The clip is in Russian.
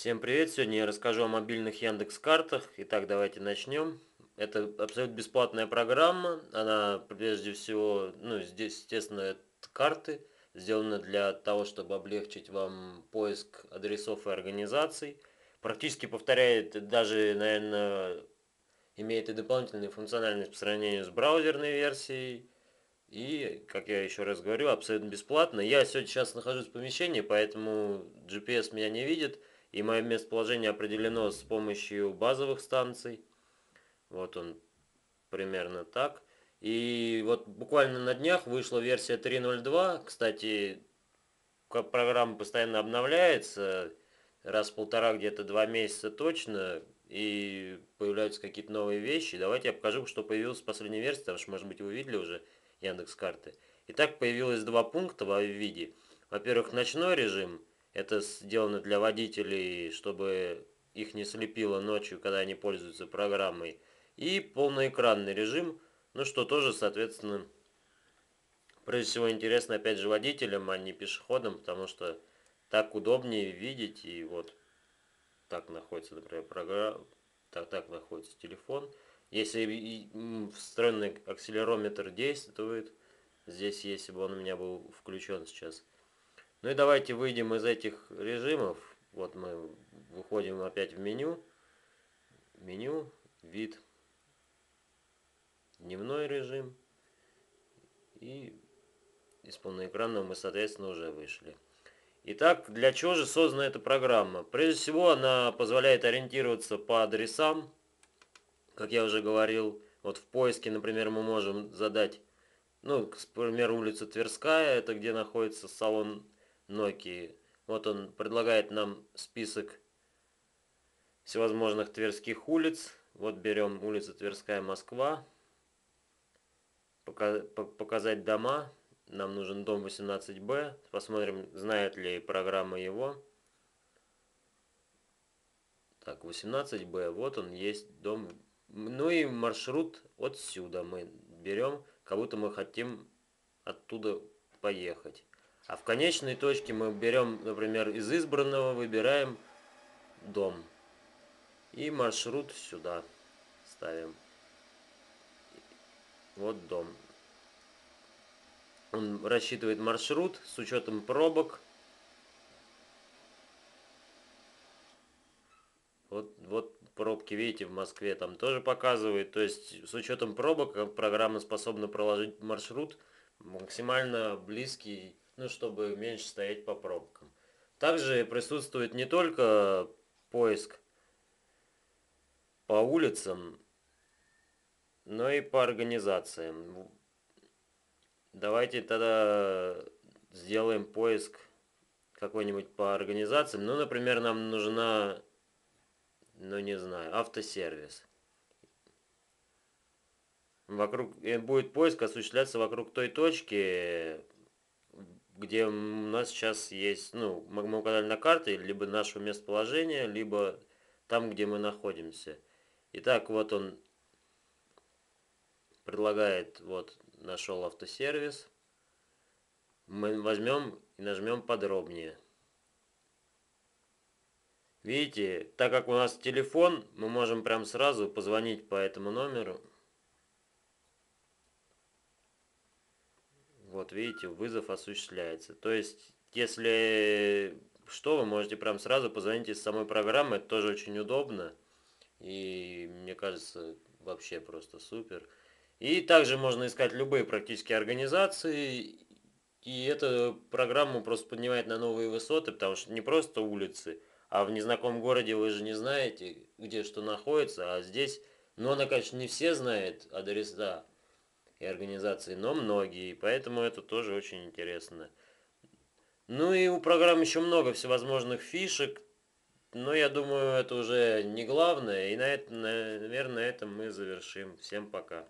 Всем привет! Сегодня я расскажу о мобильных Яндекс.Картах. Итак, давайте начнем. Это абсолютно бесплатная программа. Она прежде всего, здесь, естественно, это карты, сделаны для того, чтобы облегчить вам поиск адресов и организаций. Практически повторяет, даже, наверное, имеет и дополнительные функциональности по сравнению с браузерной версией. И, как я еще раз говорю, абсолютно бесплатно. Я сегодня сейчас нахожусь в помещении, поэтому GPS меня не видит, и мое местоположение определено с помощью базовых станций. Вот он примерно так. И вот буквально на днях вышла версия 3.0.2. Кстати, как программа постоянно обновляется, раз в полтора, где-то 2 месяца точно, и появляются какие-то новые вещи. Давайте я покажу, что появилось в последней версии, потому что, может быть, вы видели уже Яндекс.Карты. Итак, появилось два пункта в виде. Во-первых, ночной режим. Это сделано для водителей, чтобы их не слепило ночью, когда они пользуются программой. И полноэкранный режим, ну что тоже, соответственно, прежде всего интересно опять же водителям, а не пешеходам, потому что так удобнее видеть, и вот так находится, например, программа, так находится телефон. Если встроенный акселерометр действует, здесь, если бы он у меня был включен сейчас. Ну и давайте выйдем из этих режимов. Вот мы выходим опять в меню. Меню, вид, дневной режим. И из полноэкранного мы, соответственно, уже вышли. Итак, для чего же создана эта программа? Прежде всего, она позволяет ориентироваться по адресам. Как я уже говорил, вот в поиске, например, мы можем задать, к примеру, улица Тверская, это где находится салон Nokia. Вот он предлагает нам список всевозможных тверских улиц. Вот берем улица Тверская, Москва. Показать дома. Нам нужен дом 18Б. Посмотрим, знает ли программа его. Так, 18Б, вот он есть дом. Ну и маршрут отсюда мы берем, как будто мы хотим оттуда поехать. А в конечной точке мы берем, например, из избранного выбираем дом. И маршрут сюда ставим. Вот дом. Он рассчитывает маршрут с учетом пробок. Вот пробки, видите, в Москве там тоже показывает. То есть с учетом пробок программа способна проложить маршрут максимально близкий, чтобы меньше стоять по пробкам. Также присутствует не только поиск по улицам, но и по организациям. Давайте тогда сделаем поиск какой-нибудь по организациям. Ну, например, нам нужна, не знаю, автосервис. Будет поиск осуществляться вокруг той точки, где у нас сейчас есть, мы указали на карте, либо нашего местоположения, либо там, где мы находимся. Итак, вот он предлагает, вот, нашел автосервис. Мы возьмем и нажмем подробнее. Видите, так как у нас телефон, мы можем прям сразу позвонить по этому номеру. Вот видите, вызов осуществляется. То есть, если что, вы можете прям сразу позвонить из самой программы. Это тоже очень удобно. И мне кажется, вообще просто супер. И также можно искать любые практически организации. И эта программа просто поднимает на новые высоты, потому что не просто улицы, а в незнакомом городе вы же не знаете, где что находится. А здесь, она, конечно, не все знают адреса и организации, но многие, и поэтому это тоже очень интересно. Ну и у программы еще много всевозможных фишек, но я думаю, это уже не главное, и наверное, на этом мы завершим. Всем пока.